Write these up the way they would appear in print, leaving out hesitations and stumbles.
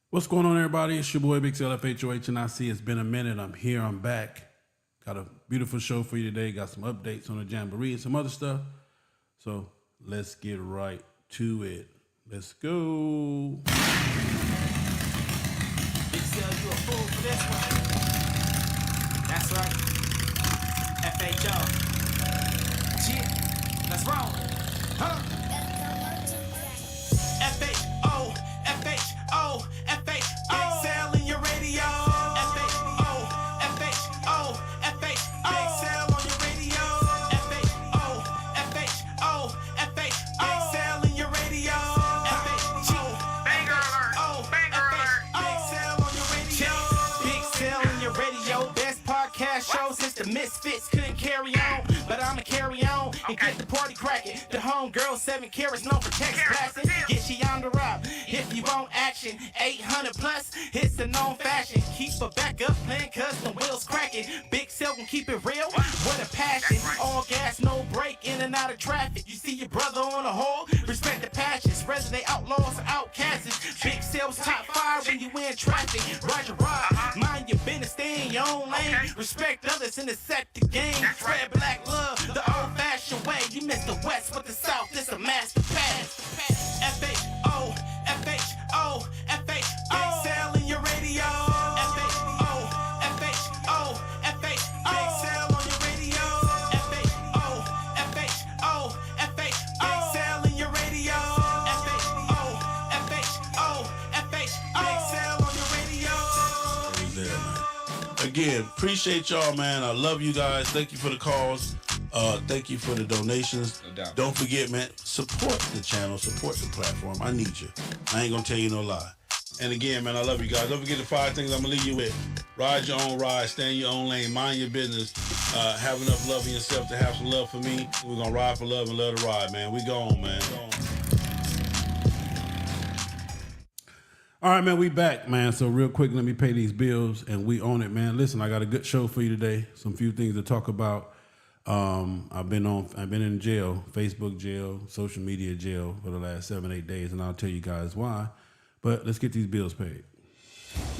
What's going on, everybody? It's your boy Big LFHOH, and I see it's been a minute. I'm here. I'm back. Got a beautiful show for you today. Got some updates on the Jamboree and some other stuff. So let's get right to it. Let's go. Big Cell, you a fool for this one. That's right. FHO. Yeah, let's roll. Huh? FHO, FHO, FHO. Big Cell in your radio. FHO, FHO, FHO. Big Cell on your radio. FHO, FHO, FHO. Big Cell in your radio. FHO, banger alert, banger alert. Big Cell on your radio. Big Cell in your radio. Best podcast show since the Misfits couldn't carry on. But I'ma carry on and get the party cracking. The homegirl 7 carats known for text blasting. Get she on the rock if you want action. 800 plus, it's the known fashion. Keep her back up playing cause the wheels cracking. Big Cell can keep it real, what a passion. All gas, no break, in and out of traffic. You see your brother on the hole, respect the passions. Whether they outlaws or outcasts. Big Cell's top 5 when you in traffic. Roger Rob, mind your business, stay in your own lane. Respect others and accept the game. Spread black love the old-fashioned way. You miss the West but the South, this a master pass. FHO, FHO, FHO. Big Cell in your radio. FHO, FHO, FHO. Big Cell on your radio. FHO, FHO, FHO. Big Cell in your radio. FHO, FHO, FHO. Big Cell on your radio. There, man. Again, appreciate y'all, man. I love you guys. Thank you for the calls. Thank you for the donations. No doubt. Don't forget, man, support the channel, support the platform. I need you. I ain't gonna tell you no lie. And again, man, I love you guys. Don't forget the 5 things I'm gonna leave you with. Ride your own ride, stay in your own lane, mind your business. Have enough love in yourself to have some love for me. We're gonna ride for love and love to ride, man. We gone, man. All right, man, we back, man. So real quick, let me pay these bills, and we own it, man. Listen, I got a good show for you today. Some few things to talk about. I've been in jail, Facebook jail, social media jail for the last 7-8 days, and I'll tell you guys why. But let's get these bills paid.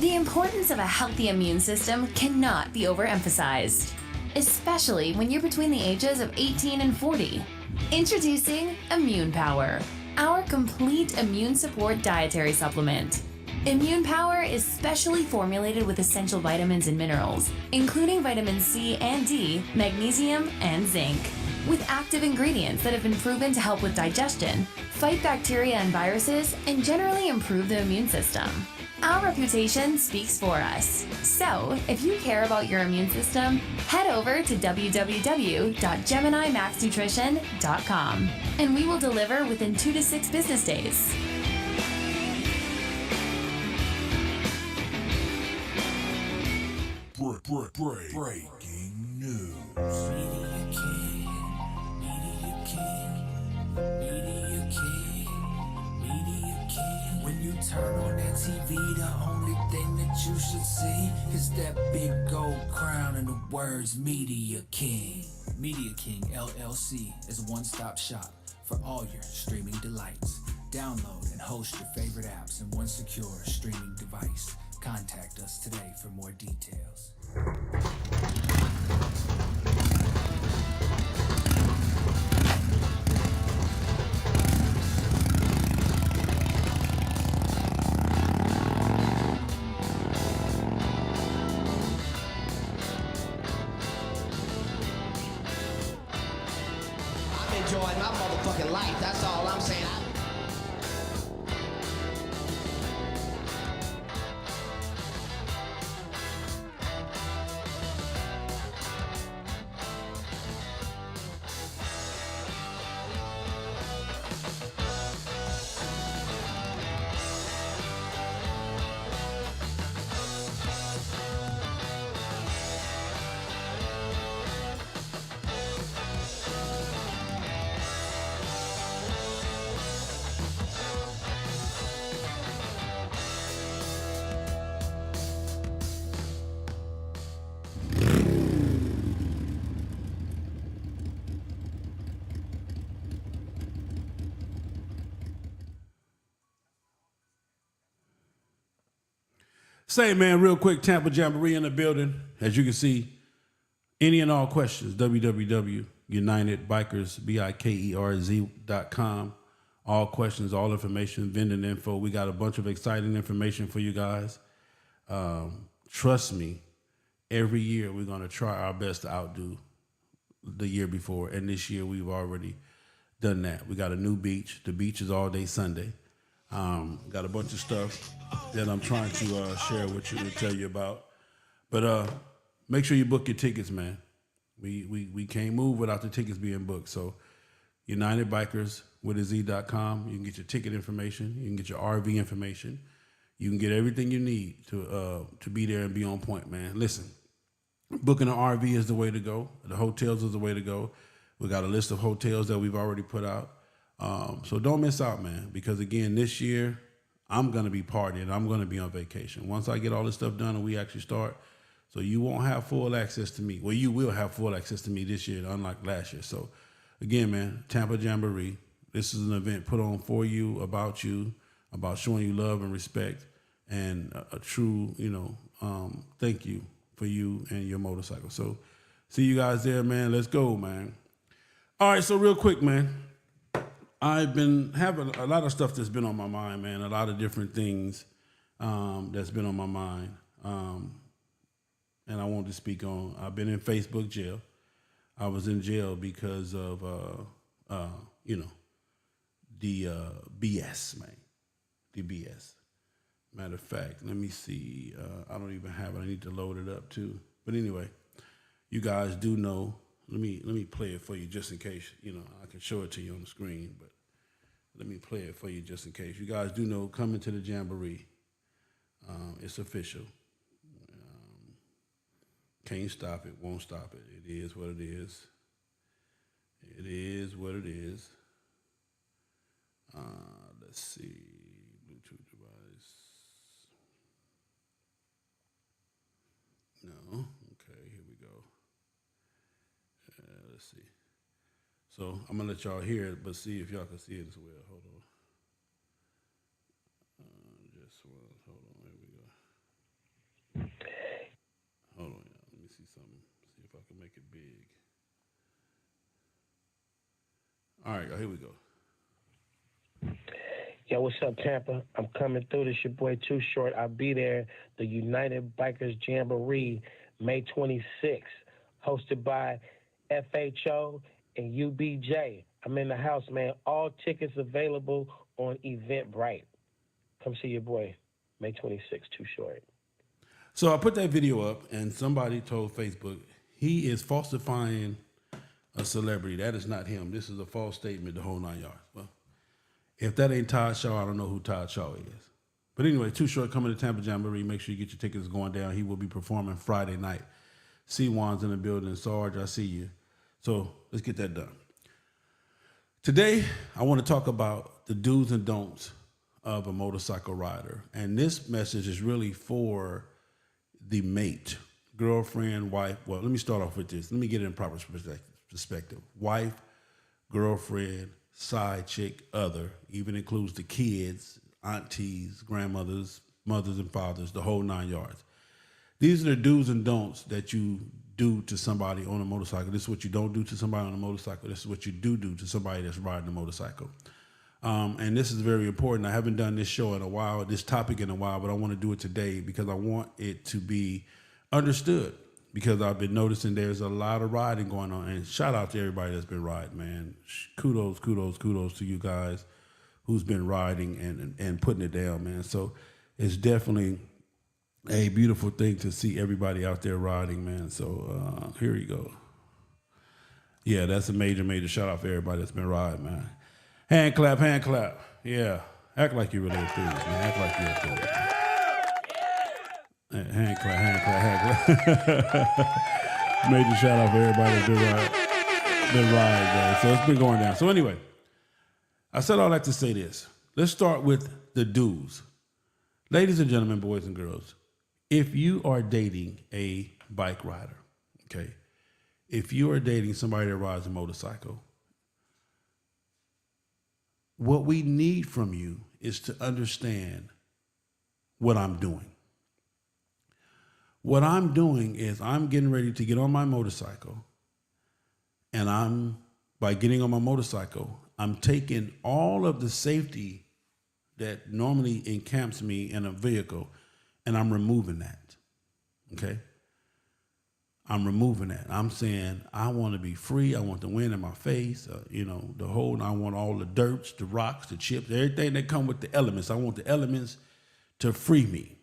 The importance of a healthy immune system cannot be overemphasized, especially when you're between the ages of 18 and 40. Introducing Immune Power, our complete immune support dietary supplement. Immune Power is specially formulated with essential vitamins and minerals, including vitamin C and D, magnesium, and zinc. With active ingredients that have been proven to help with digestion, fight bacteria and viruses, and generally improve the immune system. Our reputation speaks for us. So, if you care about your immune system, head over to www.geminimaxnutrition.com, and we will deliver within 2 to 6 business days. Breaking news. Media King, Media King, Media King, Media King. When you turn on that TV, the only thing that you should see is that big gold crown and the words Media King. Media King LLC is a one-stop shop for all your streaming delights. Download and host your favorite apps in one secure streaming device. Contact us today for more details. I'm enjoying my motherfucking life. That's all I'm saying. Say, man, real quick, Tampa Jamboree in the building. As you can see, any and all questions, www.unitedbikersbikerz.com. All questions, all information, vending info. We got a bunch of exciting information for you guys. Trust me, every year we're going to try our best to outdo the year before. And this year we've already done that. We got a new beach. The beach is all day Sunday. Got a bunch of stuff that I'm trying to share with you and tell you about. But make sure you book your tickets, man. We can't move without the tickets being booked. So UnitedBikersWithAZ.com. You can get your ticket information. You can get your RV information. You can get everything you need to be there and be on point, man. Listen, booking an RV is the way to go. The hotels is the way to go. We got a list of hotels that we've already put out. So don't miss out, man, because again, this year I'm going to be partying. I'm going to be on vacation. Once I get all this stuff done and we actually start, so you won't have full access to me. Well, you will have full access to me this year, unlike last year. So again, man, Tampa Jamboree. This is an event put on for you, about showing you love and respect and a true, thank you for you and your motorcycle. So see you guys there, man. Let's go, man. All right, so real quick, man. I've been having a lot of stuff that's been on my mind, man. A lot of different things that's been on my mind. And I wanted to speak on. I've been in Facebook jail. I was in jail because of, the BS, man. The BS. Matter of fact, let me see. I don't even have it. I need to load it up too. But anyway, you guys do know. Let me play it for you just in case. I can show it to you on the screen, but let me play it for you just in case. You guys do know, coming to the Jamboree. It's official. Can't stop it, won't stop it. It is what it is. It is what it is. Let's see. Bluetooth device. No. Okay, here we go. Let's see. So I'm going to let y'all hear it, but see if y'all can see it as well. Hold on. Hold on. Here we go. Hold on, y'all. Let me see something. See if I can make it big. All right, here we go. Yo, what's up, Tampa? I'm coming through. This your boy Too Short. I'll be there. The United Bikers Jamboree, May 26th, hosted by FHO and UBJ. I'm in the house, man. All tickets available on Eventbrite. Come see your boy, May 26th, Too Short. So I put that video up, and somebody told Facebook he is falsifying a celebrity. That is not him. This is a false statement, the whole 9 yards. Well, if that ain't Todd Shaw, I don't know who Todd Shaw is. But anyway, Too Short coming to Tampa Jamboree. Make sure you get your tickets going down. He will be performing Friday night. C1's in the building. Sarge, I see you. So let's get that done. Today, I want to talk about the do's and don'ts of a motorcycle rider. And this message is really for the mate, girlfriend, wife. Well, let me start off with this. Let me get it in proper perspective. Wife, girlfriend, side chick, other, even includes the kids, aunties, grandmothers, mothers and fathers, the whole 9 yards. These are the do's and don'ts that you do to somebody on a motorcycle. This is what you don't do to somebody on a motorcycle. This is what you do to somebody that's riding a motorcycle. And this is very important. I haven't done this show in a while, this topic in a while, but I want to do it today because I want it to be understood, because I've been noticing there's a lot of riding going on. And shout out to everybody that's been riding, man. Kudos to you guys who's been riding and putting it down, man. So it's definitely a beautiful thing to see everybody out there riding, man. So here you go. Yeah, that's a major shout out for everybody that's been riding, man. Hand clap. Yeah. Act like you're really enthused, man. Act like you're enthused. Hand clap. Major shout out for everybody that's been riding, man. So it's been going down. So anyway, I said all that to say this. Let's start with the do's. Ladies and gentlemen, boys and girls, if you are dating a bike rider, okay, if you are dating somebody that rides a motorcycle, what we need from you is to understand what I'm doing. What I'm doing is I'm getting ready to get on my motorcycle, and by getting on my motorcycle, I'm taking all of the safety that normally encamps me in a vehicle, and I'm removing that. Okay? I'm removing that. I'm saying I want to be free. I want the wind in my face, I want all the dirts, the rocks, the chips, everything that come with the elements. I want the elements to free me.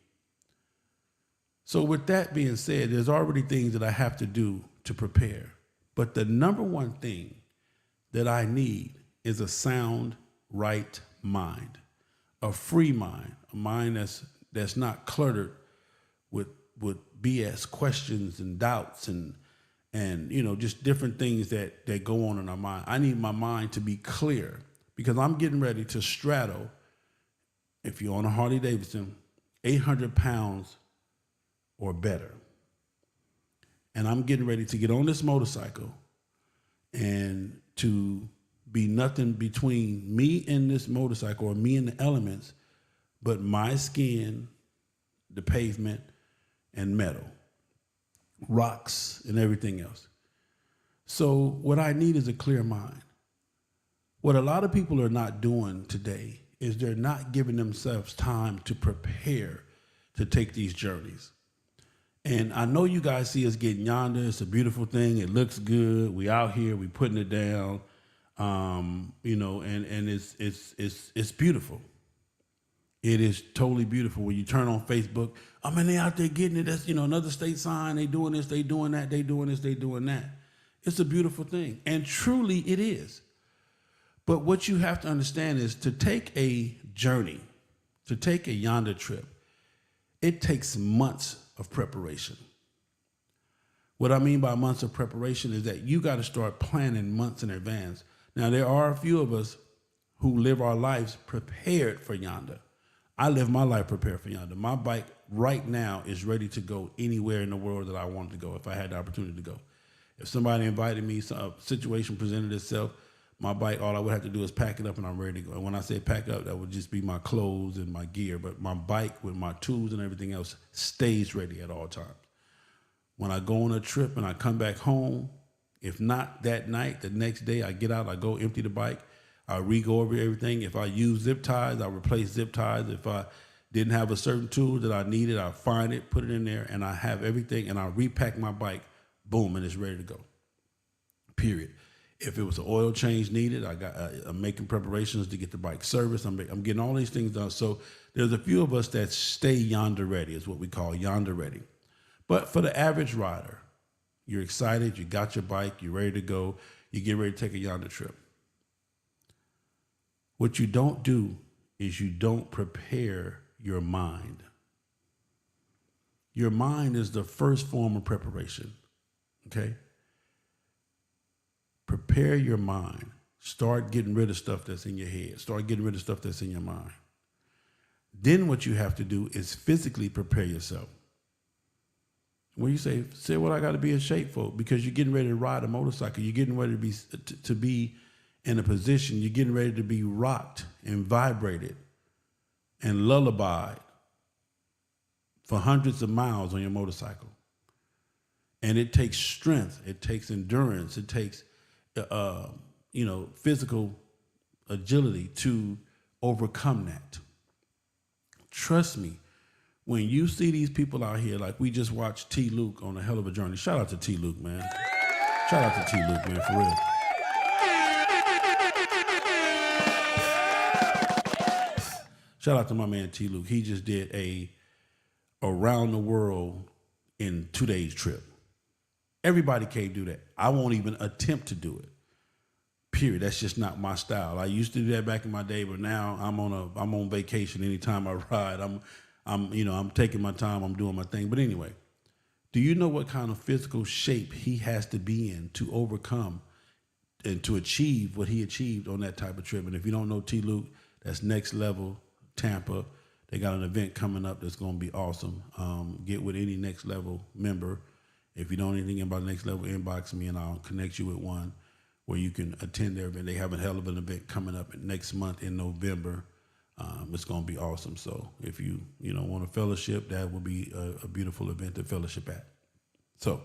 So with that being said, there's already things that I have to do to prepare. But the number one thing that I need is a sound, right mind, a free mind, a mind that's not cluttered with BS questions and doubts and just different things that go on in our mind. I need my mind to be clear because I'm getting ready to straddle, if you're on a Harley Davidson, 800 pounds or better. And I'm getting ready to get on this motorcycle and to be nothing between me and this motorcycle or me and the elements, but my skin, the pavement, and metal, rocks, and everything else. So what I need is a clear mind. What a lot of people are not doing today is they're not giving themselves time to prepare to take these journeys. And I know you guys see us getting yonder. It's a beautiful thing. It looks good. We out here. We putting it down. And it's beautiful. It is totally beautiful. When you turn on Facebook, they out there getting it. That's, another state sign. They doing this, they doing that, they doing this, they doing that. It's a beautiful thing. And truly it is. But what you have to understand is to take a journey, to take a yonder trip, it takes months of preparation. What I mean by months of preparation is that you got to start planning months in advance. Now, there are a few of us who live our lives prepared for yonder. I live my life prepared for yonder. My bike right now is ready to go anywhere in the world that I wanted to go if I had the opportunity to go. If somebody invited me, a situation presented itself, my bike, all I would have to do is pack it up and I'm ready to go. And when I say pack up, that would just be my clothes and my gear. But my bike with my tools and everything else stays ready at all times. When I go on a trip and I come back home, if not that night, the next day I get out, I go empty the bike, I re-go over everything. If I use zip ties, I replace zip ties. If I didn't have a certain tool that I needed, I find it, put it in there, and I have everything, and I repack my bike, boom, and it's ready to go, period. If it was an oil change needed, I'm making preparations to get the bike serviced. I'm getting all these things done. So there's a few of us that stay yonder ready, is what we call yonder ready. But for the average rider, you're excited, you got your bike, you're ready to go, you get ready to take a yonder trip. What you don't do is you don't prepare your mind. Your mind is the first form of preparation, okay? Prepare your mind. Start getting rid of stuff that's in your head. Start getting rid of stuff that's in your mind. Then what you have to do is physically prepare yourself. When you say what I got to be in shape for, because you're getting ready to ride a motorcycle, you're getting ready to be in a position, you're getting ready to be rocked and vibrated and lullabied for hundreds of miles on your motorcycle. And it takes strength, it takes endurance, it takes physical agility to overcome that. Trust me, when you see these people out here, like we just watched T. Luke on a hell of a journey. Shout out to T. Luke, man. Shout out to T. Luke, man, for real. Shout out to my man T. Luke. He just did a around the world in 2 days trip. Everybody can't do that. I won't even attempt to do it. Period. That's just not my style. I used to do that back in my day, but now I'm on vacation. Anytime I ride, I'm taking my time. I'm doing my thing. But anyway, do you know what kind of physical shape he has to be in to overcome and to achieve what he achieved on that type of trip? And if you don't know T. Luke, that's Next Level Tampa. They got an event coming up that's going to be awesome. Get with any Next Level member. If you don't know anything about Next Level, inbox me and I'll connect you with one where you can attend their event. They have a hell of an event coming up next month in November. It's going to be awesome. So if you want a fellowship, that will be a beautiful event to fellowship at. So,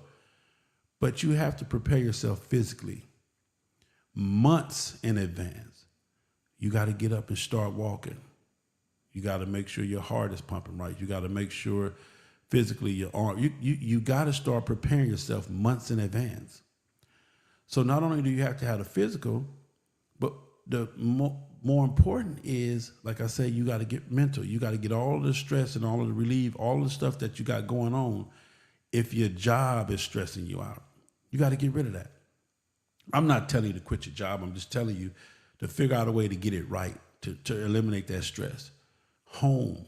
but you have to prepare yourself physically months in advance. You got to get up and start walking. You got to make sure your heart is pumping right. You got to make sure physically your arm, you got to start preparing yourself months in advance. So not only do you have to have the physical, but the more important is, like I said, you got to get mental. You got to get all of the stress and all of the relief, all of the stuff that you got going on. If your job is stressing you out, you got to get rid of that. I'm not telling you to quit your job. I'm just telling you to figure out a way to get it right, to eliminate that stress. Home,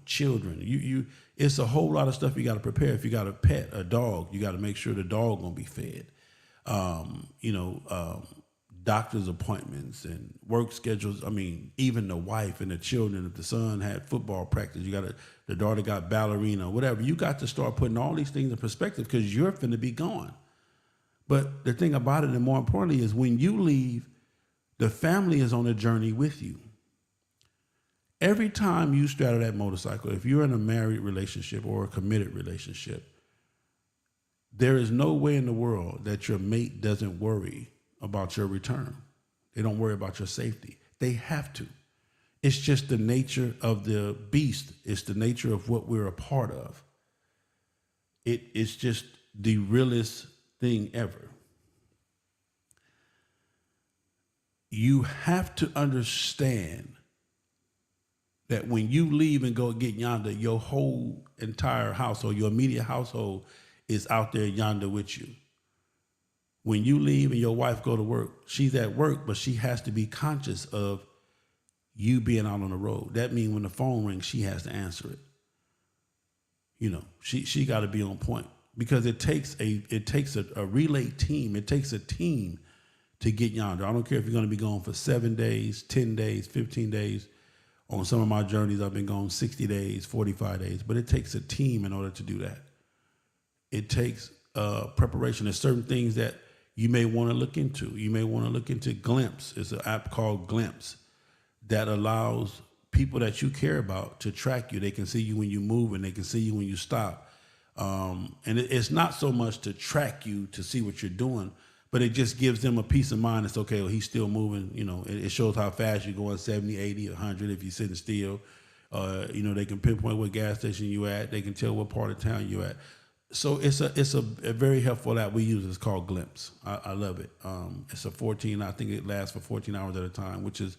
children. It's a whole lot of stuff you got to prepare. If you got a pet, a dog, you got to make sure the dog gonna be fed. Doctor's appointments and work schedules. I mean, even the wife and the children. If the son had football practice, the daughter got ballerina, whatever. You got to start putting all these things in perspective because you're finna be gone. But the thing about it, and more importantly, is when you leave, the family is on a journey with you. Every time you straddle that motorcycle, if you're in a married relationship or a committed relationship, there is no way in the world that your mate doesn't worry about your return. They don't worry about your safety. They have to. It's just the nature of the beast. It's the nature of what we're a part of. It's just the realest thing ever. You have to understand that when you leave and go get yonder, your whole entire household, your immediate household is out there yonder with you. When you leave and your wife go to work, she's at work, but she has to be conscious of you being out on the road. That means when the phone rings, she has to answer it. She got to be on point because it takes a relay team. It takes a team to get yonder. I don't care if you're going to be gone for 7 days, 10 days, 15 days. On some of my journeys, I've been gone 60 days, 45 days, but it takes a team in order to do that. It takes preparation. There's certain things that you may want to look into. You may want to look into Glimpse. It's an app called Glimpse that allows people that you care about to track you. They can see you when you move and they can see you when you stop. And it's not so much to track you to see what you're doing, but it just gives them a peace of mind. It's okay, well, he's still moving. It shows how fast you're going, 70, 80, 100 if you're sitting still. They can pinpoint what gas station you at. They can tell what part of town you at. So it's a very helpful app we use. It's called Glimpse. I love it. It's a 14, I think it lasts for 14 hours at a time, which is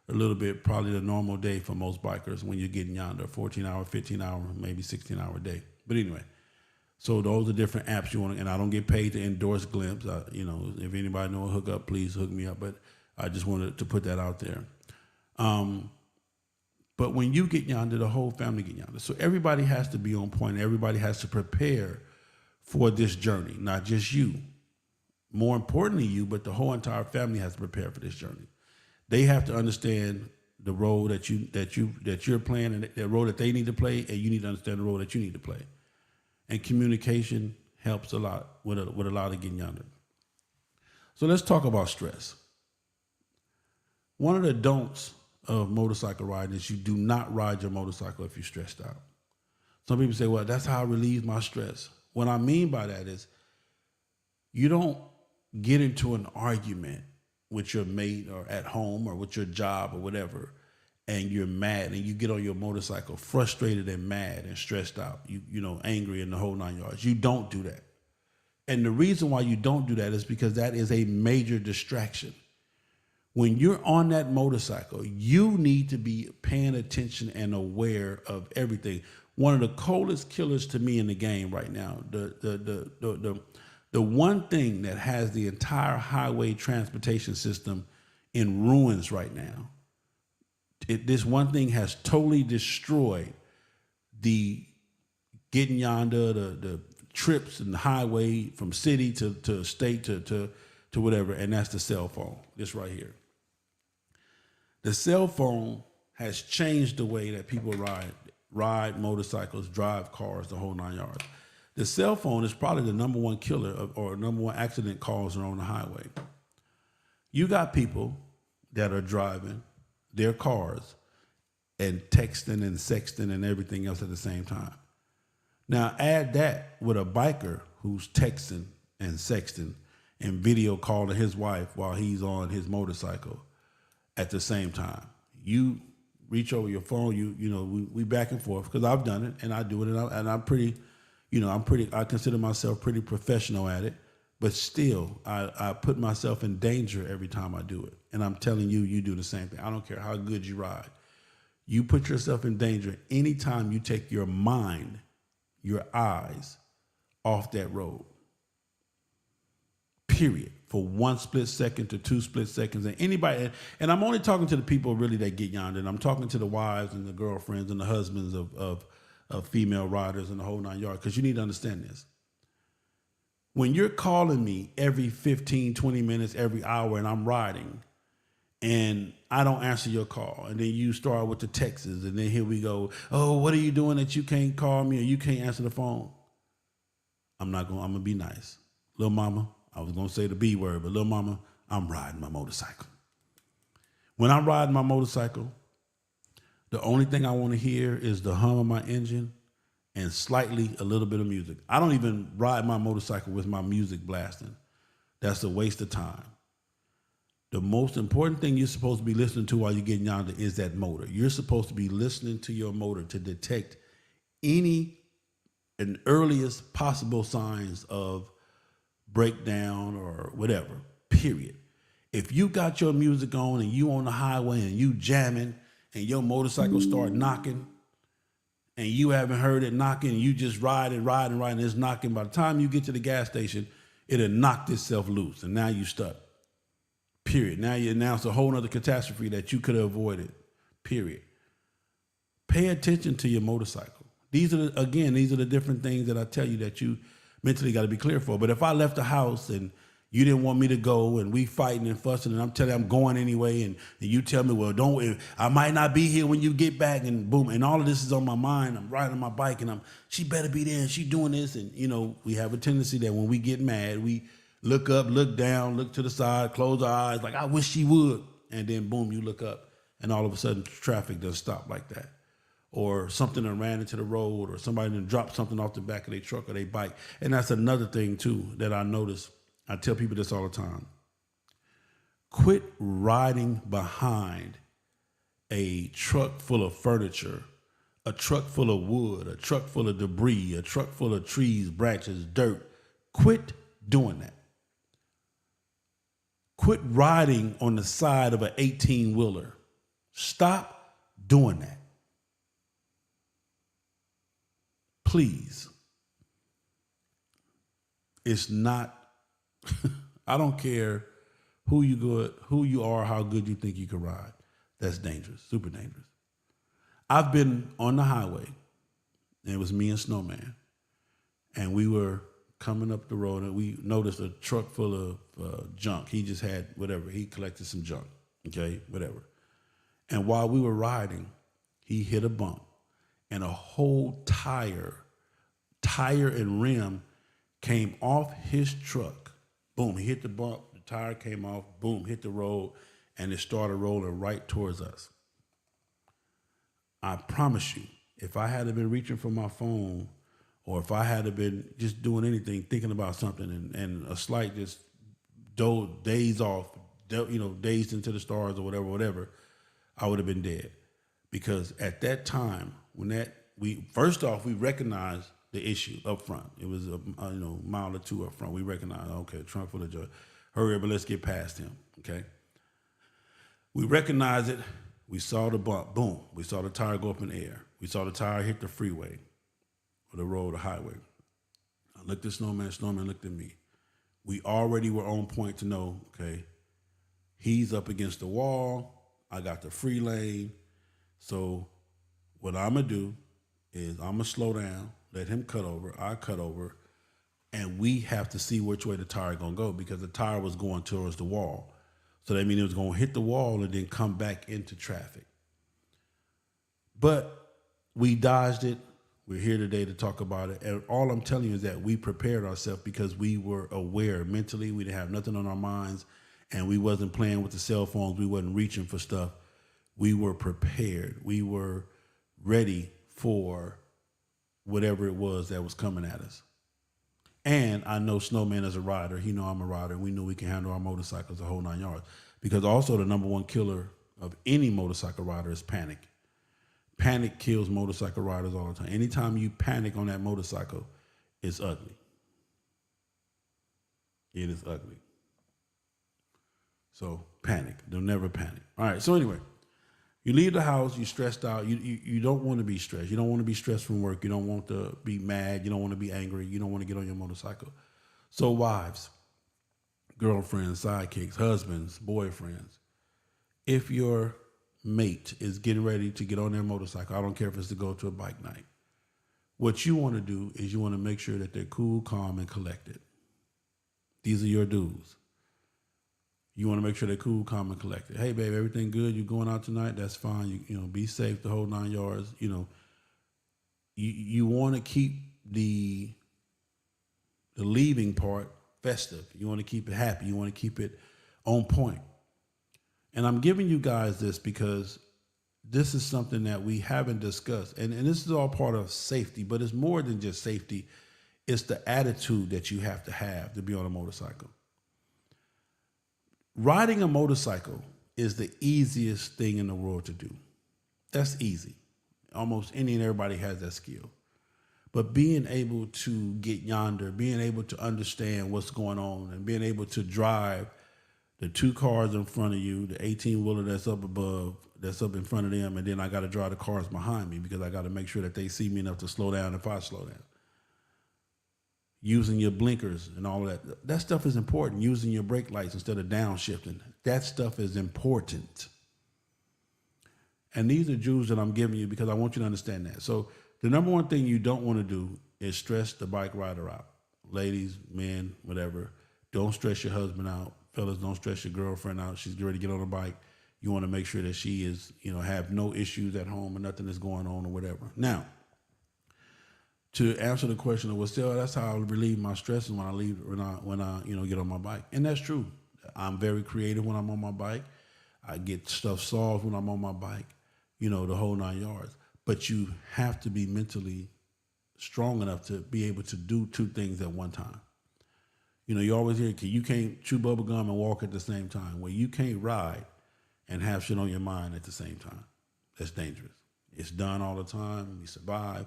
a little bit probably the normal day for most bikers when you're getting yonder, 14-hour, 15-hour, maybe 16-hour day. But anyway, so those are different apps you want to, and I don't get paid to endorse Glimpse. If anybody know a hookup, please hook me up. But I just wanted to put that out there. But when you get yonder, the whole family get yonder. So everybody has to be on point. Everybody has to prepare for this journey, not just you. More importantly, you, but the whole entire family has to prepare for this journey. They have to understand the role that you're playing and the role that they need to play, and you need to understand the role that you need to play. And communication helps a lot with a lot of getting yonder. So let's talk about stress. One of the don'ts of motorcycle riding is you do not ride your motorcycle if you're stressed out. Some people say, well, that's how I relieve my stress. What I mean by that is you don't get into an argument with your mate or at home or with your job or whatever, and you're mad and you get on your motorcycle frustrated and mad and stressed out, angry in the whole 9 yards. You don't do that. And the reason why you don't do that is because that is a major distraction. When you're on that motorcycle, you need to be paying attention and aware of everything. One of the coldest killers to me in the game right now, the one thing that has the entire highway transportation system in ruins right now, this one thing has totally destroyed the getting yonder, the trips and the highway from city to state to whatever, and that's the cell phone, this right here. The cell phone has changed the way that people ride motorcycles, drive cars, the whole 9 yards. The cell phone is probably the number one killer or number one accident causer on the highway. You got people that are driving their cars and texting and sexting and everything else at the same time. Now add that with a biker who's texting and sexting and video calling his wife while he's on his motorcycle at the same time. You reach over your phone, we back and forth, because I've done it and I do it, and I'm pretty, I consider myself pretty professional at it, but still I put myself in danger every time I do it. And I'm telling you, you do the same thing. I don't care how good you ride. You put yourself in danger anytime you take your mind, your eyes off that road. Period. For 1 split second to 2 split seconds. And anybody, and I'm only talking to the people really that get yonder. And I'm talking to the wives and the girlfriends and the husbands of female riders and the whole 9 yards, because you need to understand this. When you're calling me every 15, 20 minutes, every hour, and I'm riding, and I don't answer your call, and then you start with the texts, and then here we go, oh, what are you doing that you can't call me or you can't answer the phone? I'm going to be nice. Little mama, I was going to say the B word, but little mama, I'm riding my motorcycle. When I'm riding my motorcycle, the only thing I want to hear is the hum of my engine and slightly a little bit of music. I don't even ride my motorcycle with my music blasting. That's a waste of time. The most important thing you're supposed to be listening to while you're getting yonder is that motor. You're supposed to be listening to your motor to detect any and earliest possible signs of breakdown or whatever, period. If you got your music on and you on the highway and you jamming and your motorcycle start knocking and you haven't heard it knocking and you just ride and it's knocking, by the time you get to the gas station, it'll knock itself loose and now you stuck. Period. Now you announce a whole other catastrophe that you could have avoided. Period. Pay attention to your motorcycle. These are the different things that I tell you that you mentally got to be clear for. But if I left the house and you didn't want me to go and we fighting and fussing and I'm telling you I'm going anyway and you tell me, well, I might not be here when you get back, and boom, and all of this is on my mind. I'm riding my bike and she better be there and she doing this. And, we have a tendency that when we get mad, we look up, look down, look to the side, close our eyes, like, I wish she would. And then, boom, you look up, and all of a sudden, traffic does stop like that. Or something done ran into the road, or somebody done dropped something off the back of their truck or their bike. And that's another thing, too, that I notice. I tell people this all the time. Quit riding behind a truck full of furniture, a truck full of wood, a truck full of debris, a truck full of trees, branches, dirt. Quit doing that. Quit riding on the side of an 18-wheeler. Stop doing that. Please. It's not, I don't care who you are, how good you think you can ride. That's dangerous, super dangerous. I've been on the highway, and it was me and Snowman, and we were coming up the road, and we noticed a truck full of junk. He just had whatever. He collected some junk, okay, whatever. And while we were riding, he hit a bump, and a whole tire and rim came off his truck. Boom, he hit the bump, the tire came off, boom, hit the road, and it started rolling right towards us. I promise you, if I had been reaching for my phone, or if I had been just doing anything, thinking about something, and a slight just days off, dazed into the stars or whatever, I would have been dead. Because at that time, we recognized the issue up front. It was a mile or two up front. We recognized, okay, trunk full of joy. Hurry up and let's get past him. Okay. We recognized it. We saw the bump. Boom. We saw the tire go up in the air. We saw the tire hit the freeway or the road, the highway. I looked at Snowman. Snowman looked at me. We already were on point to know, okay, he's up against the wall. I got the free lane. So what I'm going to do is I'm going to slow down, let him cut over, I cut over, and we have to see which way the tire going to go, because the tire was going towards the wall. So that means it was going to hit the wall and then come back into traffic. But we dodged it. We're here today to talk about it. And all I'm telling you is that we prepared ourselves because we were aware mentally. We didn't have nothing on our minds, and we wasn't playing with the cell phones. We wasn't reaching for stuff. We were prepared. We were ready for whatever it was that was coming at us. And I know Snowman is a rider. He know I'm a rider. And we knew we can handle our motorcycles the whole 9 yards. Because also the number one killer of any motorcycle rider is panic. Panic kills motorcycle riders all the time. Anytime you panic on that motorcycle, it's ugly. It is ugly. So panic. Don't never panic. All right. So anyway, you leave the house. You're stressed out. You don't want to be stressed. You don't want to be stressed from work. You don't want to be mad. You don't want to be angry. You don't want to get on your motorcycle. So wives, girlfriends, sidekicks, husbands, boyfriends, if your mate is getting ready to get on their motorcycle, I don't care if it's to go to a bike night, what you want to do is you want to make sure that they're cool, calm, and collected. These are your dudes. You want to make sure they're cool, calm, and collected. Hey, babe, everything good? You going out tonight? That's fine. You know, be safe the whole 9 yards. You know, you want to keep the leaving part festive. You want to keep it happy. You want to keep it on point. And I'm giving you guys this because this is something that we haven't discussed. And this is all part of safety, but it's more than just safety. It's the attitude that you have to be on a motorcycle. Riding a motorcycle is the easiest thing in the world to do. That's easy. Almost any and everybody has that skill. But being able to get yonder, being able to understand what's going on, and being able to drive the two cars in front of you, the 18-wheeler that's up above, that's up in front of them, and then I got to drive the cars behind me because I got to make sure that they see me enough to slow down if I slow down. Using your blinkers and all of that. That stuff is important. Using your brake lights instead of downshifting. That stuff is important. And these are Jews that I'm giving you because I want you to understand that. So the number one thing you don't want to do is stress the bike rider out. Ladies, men, whatever. Don't stress your husband out. Fellas, don't stress your girlfriend out. She's ready to get on a bike. You want to make sure that she is, have no issues at home or nothing is going on or whatever. Now, to answer the question of, well, still, that's how I relieve my stresses when I get on my bike. And that's true. I'm very creative when I'm on my bike. I get stuff solved when I'm on my bike, the whole 9 yards. But you have to be mentally strong enough to be able to do two things at one time. You always hear, you can't chew bubble gum and walk at the same time. Well, you can't ride and have shit on your mind at the same time. That's dangerous. It's done all the time. We survive,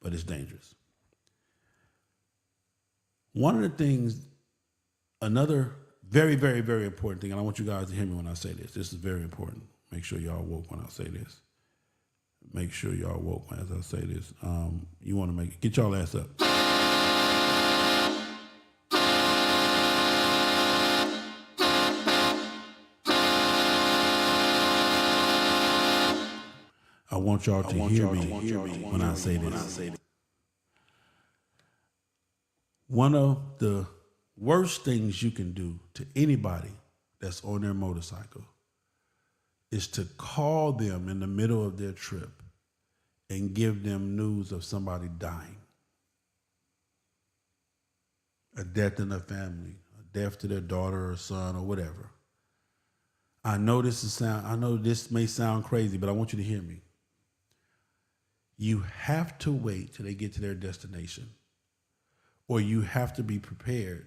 but it's dangerous. One of the things, another very, very, very important thing, and I want you guys to hear me when I say this. This is very important. Make sure y'all woke when I say this. Make sure y'all woke as I say this. You want to get y'all ass up. I want y'all to hear me when I say this. One of the worst things you can do to anybody that's on their motorcycle is to call them in the middle of their trip and give them news of somebody dying. A death in their family, a death to their daughter or son or whatever. I know this may sound crazy, but I want you to hear me. You have to wait till they get to their destination, or you have to be prepared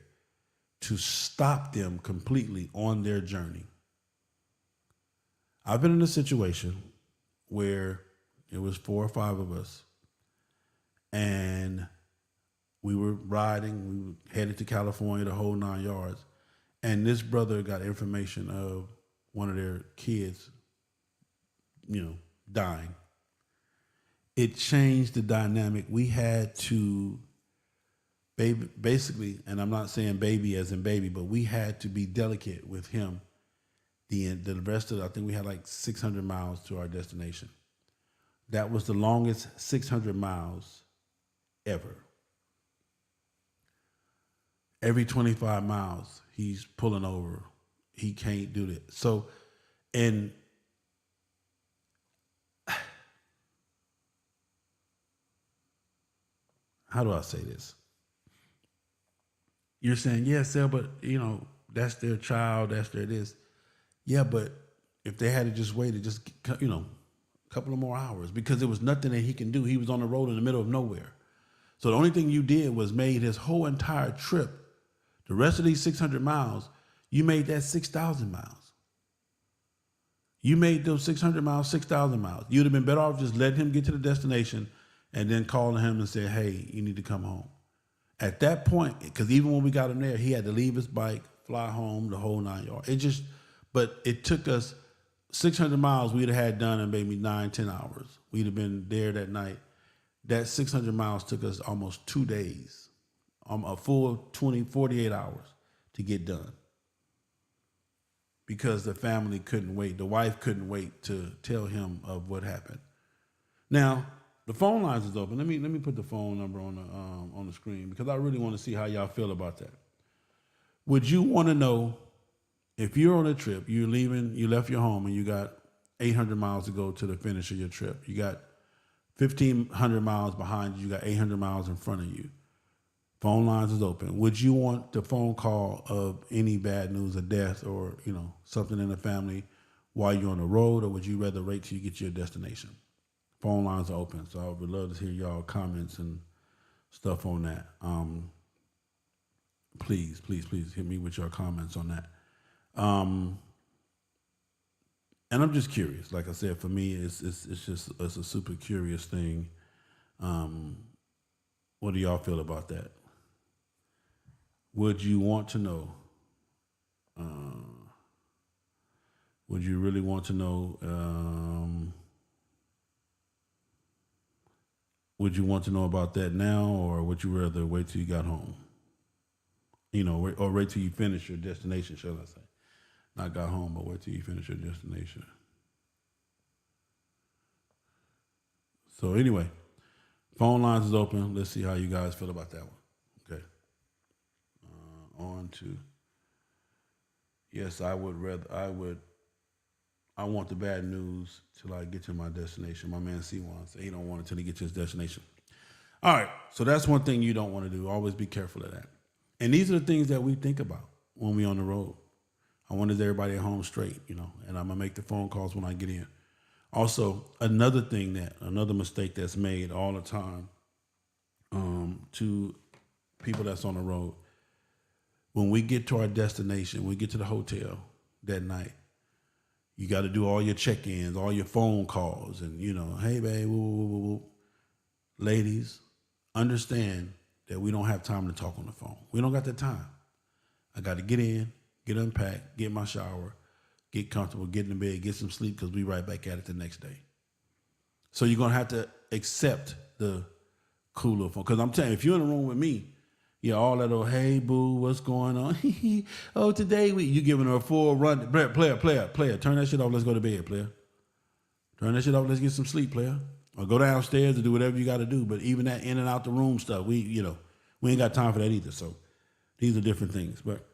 to stop them completely on their journey. I've been in a situation where it was 4 or 5 of us, and we were riding, we were headed to California, the whole 9 yards, and this brother got information of one of their kids, dying. It changed the dynamic. We had to basically, and I'm not saying baby as in baby, but we had to be delicate with him. The rest of I think we had like 600 miles to our destination. That was the longest 600 miles ever. Every 25 miles, he's pulling over. He can't do that. So, and how do I say this? You're saying, yeah, Sal, but that's their child, that's their this. Yeah, but if they had to just waited just, you know, a couple of more hours because there was nothing that he can do. He was on the road in the middle of nowhere. So the only thing you did was made his whole entire trip, the rest of these 600 miles, you made that 6,000 miles. You made those 600 miles, 6,000 miles. You'd have been better off just letting him get to the destination and then calling him and saying, hey, you need to come home. At that point, because even when we got him there, he had to leave his bike, fly home, the whole 9 yards. But it took us 600 miles we'd have had done in maybe 9-10 hours. We'd have been there that night. That 600 miles took us almost 2 days, a full 48 hours to get done. Because the family couldn't wait. The wife couldn't wait to tell him of what happened. Now, the phone lines is open. Let me put the phone number on the screen because I really want to see how y'all feel about that. Would you want to know if you're on a trip, you left your home and you got 800 miles to go to the finish of your trip. You got 1,500 miles behind you. You got 800 miles in front of you. Phone lines is open. Would you want the phone call of any bad news, a death, or something in the family while you're on the road, or would you rather wait till you get to your destination? Phone lines are open, so I would love to hear y'all comments and stuff on that. Please hit me with your comments on that. And I'm just curious. Like I said, for me, it's a super curious thing. What do y'all feel about that? Would you want to know? Would you really want to know? Would you want to know about that now, or would you rather wait till you got home? Or wait till you finish your destination, shall I say? Not got home, but wait till you finish your destination. So anyway, phone lines is open. Let's see how you guys feel about that one. Okay. On to, yes, I want the bad news till I get to my destination. My man C1 said he don't want it till he gets to his destination. All right, so that's one thing you don't want to do. Always be careful of that. And these are the things that we think about when we on the road. I want everybody at home straight, and I'm going to make the phone calls when I get in. Also, another mistake that's made all the time to people that's on the road, when we get to our destination, we get to the hotel that night, you got to do all your check-ins, all your phone calls, and, hey, babe, woo, woo, woo, woo. Ladies, understand that we don't have time to talk on the phone. We don't got that time. I got to get in, get unpacked, get my shower, get comfortable, get in bed, get some sleep, because we right back at it the next day. So you're going to have to accept the cooler phone. Because I'm telling you, if you're in the room with me, all that old, hey, boo, what's going on? Oh, today you giving her a full run. Player, turn that shit off. Let's go to bed, player. Turn that shit off. Let's get some sleep, player. Or go downstairs and do whatever you got to do. But even that in and out the room stuff, we ain't got time for that either. So these are different things. But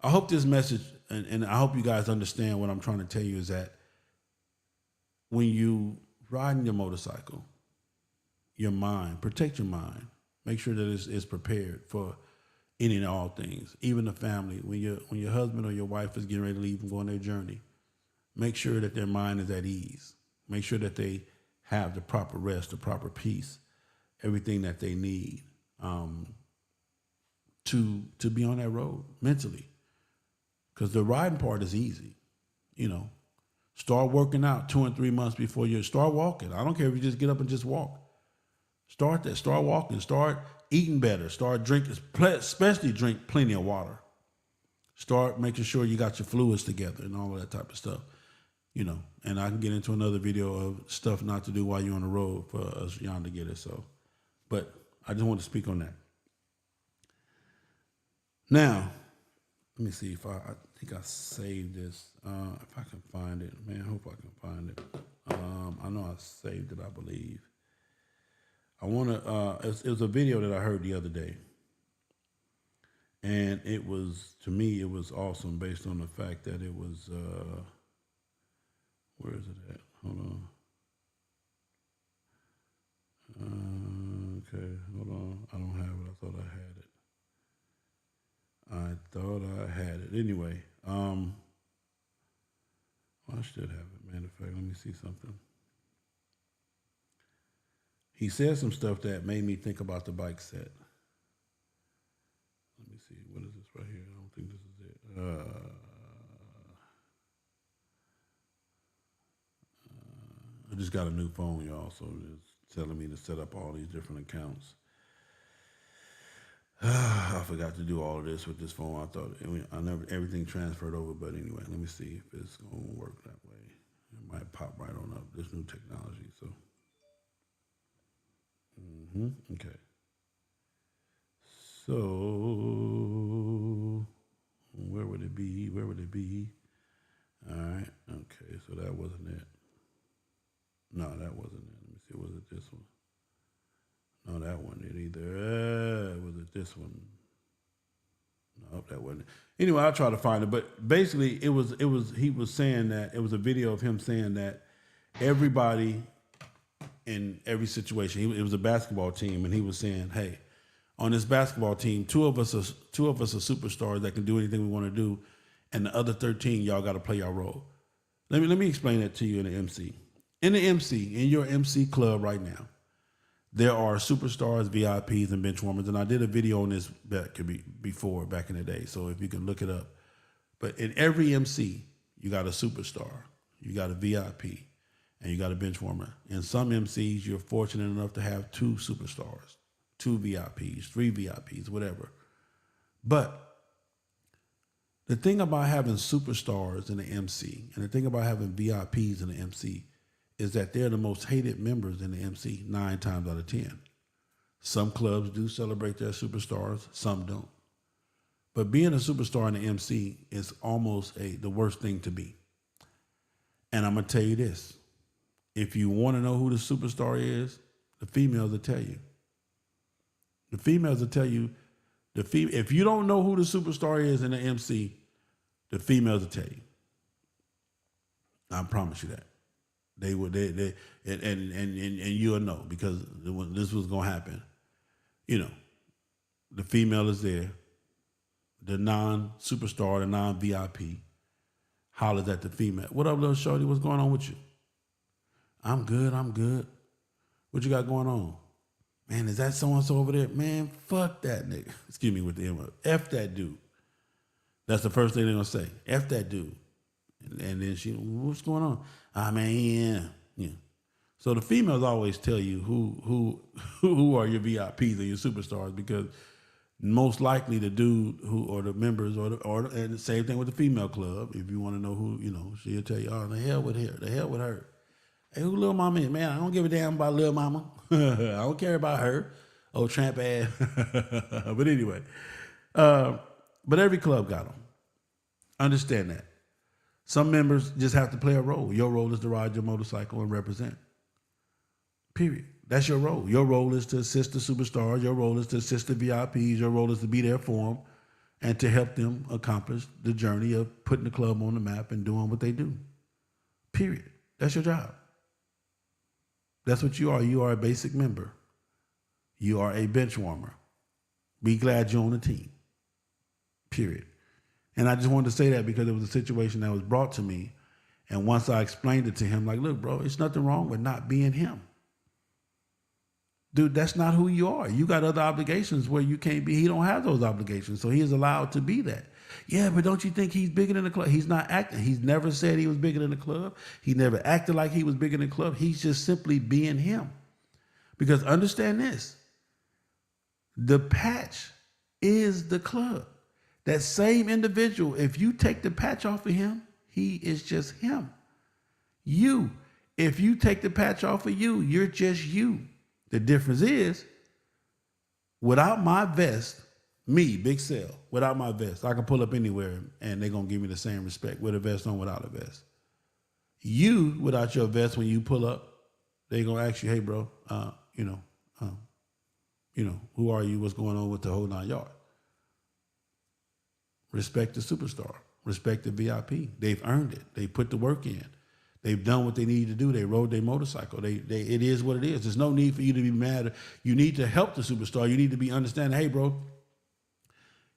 I hope this message, and I hope you guys understand what I'm trying to tell you, is that when you riding your motorcycle, your mind, protect your mind. Make sure that it's prepared for any and all things, even the family. When your husband or your wife is getting ready to leave and go on their journey, make sure that their mind is at ease. Make sure that they have the proper rest, the proper peace, everything that they need to be on that road mentally. Because the riding part is easy. Start working out 2 and 3 months before you start walking. I don't care if you just get up and just walk. Start that. Start walking. Start eating better. Start drinking, especially drink plenty of water. Start making sure you got your fluids together and all of that type of stuff. And I can get into another video of stuff not to do while you're on the road for us young to get it. So, but I just want to speak on that. Now, let me see if I think I saved this. If I can find it, man, I hope I can find it. I know I saved it, I believe. I want to, it was a video that I heard the other day. And to me, it was awesome based on the fact that it was, where is it at? Hold on. Okay, hold on. I don't have it. I thought I had it. Anyway, should have it. Matter of fact, let me see something. He said some stuff that made me think about the bike set. Let me see. What is this right here? I don't think this is it. I just got a new phone, y'all, so it's telling me to set up all these different accounts. I forgot to do all of this with this phone. I thought everything transferred over, but anyway, let me see if it's gonna work that way. It might pop right on up. This new technology, so. Okay. So where would it be? Where would it be? All right. Okay. So that wasn't it. No, that wasn't it. Let me see. Was it this one? No, that wasn't it either. Was it this one? No, that wasn't it. Anyway, I'll try to find it. But basically, he was saying that it was a video of him saying that everybody in every situation, it was a basketball team, and he was saying, hey, on this basketball team, two of us are superstars that can do anything we want to do, and the other 13, y'all got to play your role. Let me explain that to you in the MC. In your MC club right now, there are superstars, VIPs, and bench warmers, and I did a video on this back in the day, so if you can look it up. But in every MC, you got a superstar, you got a VIP, and you got a bench warmer. In some MCs, you're fortunate enough to have 2 superstars, 2 VIPs, 3 VIPs, whatever. But the thing about having superstars in the MC and the thing about having VIPs in the MC is that they're the most hated members in the MC 9 times out of 10. Some clubs do celebrate their superstars, some don't. But being a superstar in the MC is almost the worst thing to be. And I'm going to tell you this. If you want to know who the superstar is, the females will tell you. The females will tell you. If you don't know who the superstar is in the MC, the females will tell you. I promise you that. They would. And you'll know because this was gonna happen. You know, the female is there. The non-superstar, the non-VIP, hollers at the female. What up, little shorty? What's going on with you? I'm good. What you got going on? Man, is that so-and-so over there? Man, fuck that nigga. Excuse me with the M. F that dude. That's the first thing they're going to say. F that dude. And then she, what's going on? Ah, man, yeah. So the females always tell you who are your VIPs or your superstars because most likely the dude or the members and the same thing with the female club. If you want to know who, she'll tell you, oh, the hell with her. Hey, who Lil Mama is? Man, I don't give a damn about Lil Mama. I don't care about her. Oh, tramp ass. But anyway, but every club got them. Understand that. Some members just have to play a role. Your role is to ride your motorcycle and represent. Period. That's your role. Your role is to assist the superstars. Your role is to assist the VIPs. Your role is to be there for them and to help them accomplish the journey of putting the club on the map and doing what they do. Period. That's your job. That's what you are. You are a basic member. You are a bench warmer. Be glad you're on the team. Period. And I just wanted to say that because it was a situation that was brought to me. And once I explained it to him, like, look, bro, it's nothing wrong with not being him. Dude, that's not who you are. You got other obligations where you can't be. He don't have those obligations, so he is allowed to be that. Yeah, but don't you think he's bigger than the club? He's not acting. He's never said he was bigger than the club. He never acted like he was bigger than the club. He's just simply being him. Because understand this, the patch is the club. That same individual, if you take the patch off of him, he is just him. You, if you take the patch off of you, you're just you. The difference is, without my vest, me, Big Cell, without my vest, I can pull up anywhere and they're going to give me the same respect with a vest on, without a vest. You, without your vest, when you pull up, they're going to ask you, hey, bro, who are you? What's going on with the whole 9 yards? Respect the superstar. Respect the VIP. They've earned it. They put the work in. They've done what they need to do. They rode their motorcycle. It is what it is. There's no need for you to be mad. You need to help the superstar. You need to be understanding, hey, bro,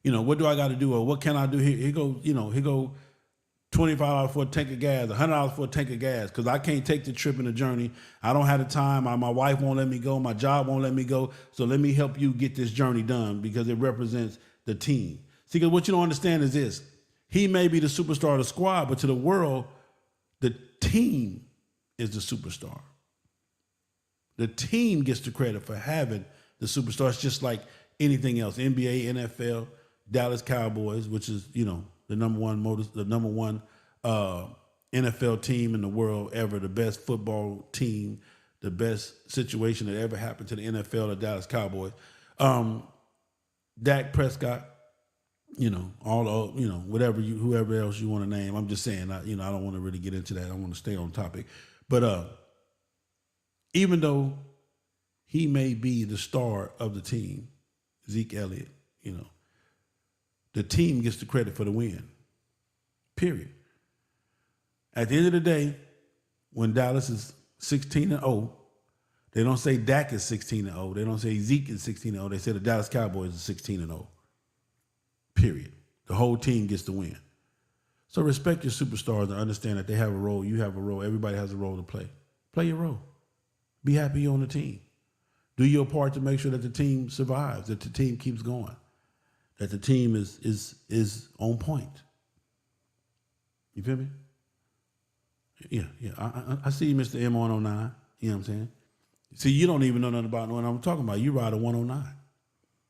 what do I got to do? Or what can I do here? Here go $25 for a tank of gas, $100 for a tank of gas, because I can't take the trip and the journey. I don't have the time. My wife won't let me go. My job won't let me go. So let me help you get this journey done because it represents the team. See, because what you don't understand is this. He may be the superstar of the squad, but to the world, the team is the superstar. The team gets the credit for having the superstars, just like anything else. NBA, NFL, Dallas Cowboys, which is, the number one NFL team in the world ever, the best football team, the best situation that ever happened to the NFL, the Dallas Cowboys. Dak Prescott, whoever else you want to name. I'm just saying, I don't want to really get into that. I want to stay on topic. But even though he may be the star of the team, Zeke Elliott, the team gets the credit for the win, period. At the end of the day, when Dallas is 16-0, they don't say Dak is 16-0. They don't say Zeke is 16-0. They say the Dallas Cowboys is 16-0, period. The whole team gets the win. So respect your superstars and understand that they have a role. You have a role. Everybody has a role to play. Play your role. Be happy you're on the team. Do your part to make sure that the team survives, that the team keeps going, that the team is on point. You feel me? Yeah. I see you, Mr. M109. You know what I'm saying? See, you don't even know nothing about what I'm talking about. You ride a 109.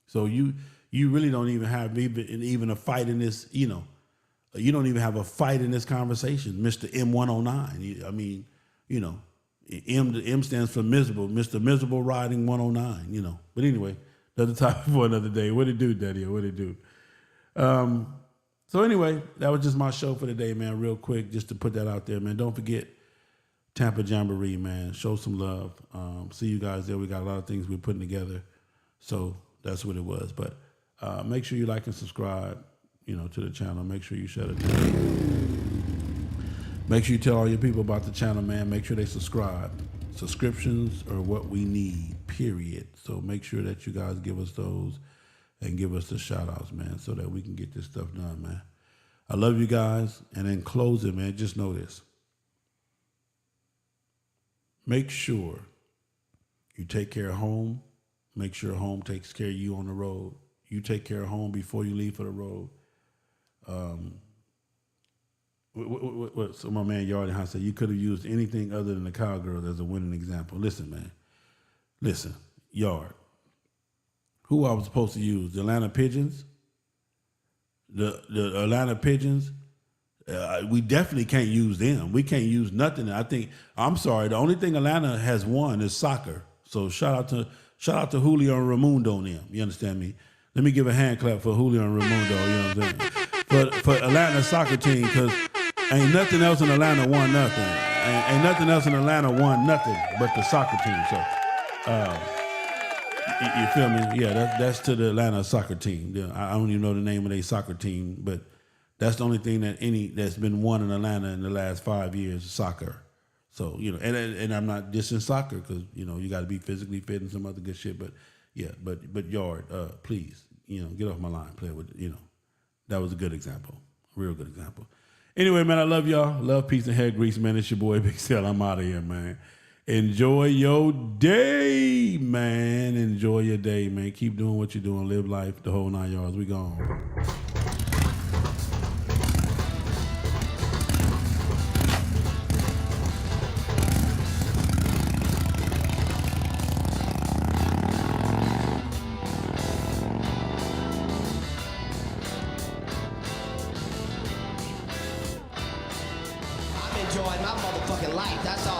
So you really don't even have even a fight in this, you don't even have a fight in this conversation, Mr. M109. M stands for miserable, Mr. Miserable Riding 109, But anyway, another topic for another day. What it do, Daddy? What it do? So anyway, that was just my show for today, man. Real quick, just to put that out there, man. Don't forget Tampa Jamboree, man. Show some love. See you guys there. We got a lot of things we're putting together. So that's what it was. But make sure you like and subscribe, to the channel. Make sure you share it. Make sure you tell all your people about the channel, man. Make sure they subscribe. Subscriptions are what we need, period. So make sure that you guys give us those and give us the shout outs, man, so that we can get this stuff done, man. I love you guys. And in closing, man, just know this. Make sure you take care of home. Make sure home takes care of you on the road. You take care of home before you leave for the road. So my man Yardie House said you could have used anything other than the cowgirl as a winning example. Listen, man. Listen, Yard. Who I was supposed to use? The Atlanta Pigeons? The Atlanta Pigeons? We definitely can't use them. We can't use nothing. I'm sorry. The only thing Atlanta has won is soccer. So shout out to Julio and Raimundo and them. You understand me? Let me give a hand clap for Julio and Raimundo. You know what I'm saying? For Atlanta soccer team, because ain't nothing else in Atlanta won nothing. Ain't nothing else in Atlanta won nothing but the soccer team. So, you feel me? Yeah, that's to the Atlanta soccer team. I don't even know the name of their soccer team, but that's the only thing that's been won in Atlanta in the last 5 years, soccer. So, and I'm not dissing soccer because, you got to be physically fit and some other good shit. But, yeah, but Yard, please, get off my line. Play with, that was a good example, a real good example. Anyway, man, I love y'all. Love, peace, and hair grease, man. It's your boy, Big Cell. I'm out of here, man. Enjoy your day, man. Enjoy your day, man. Keep doing what you're doing. Live life, the whole 9 yards. We gone. Enjoying my motherfucking life, that's all.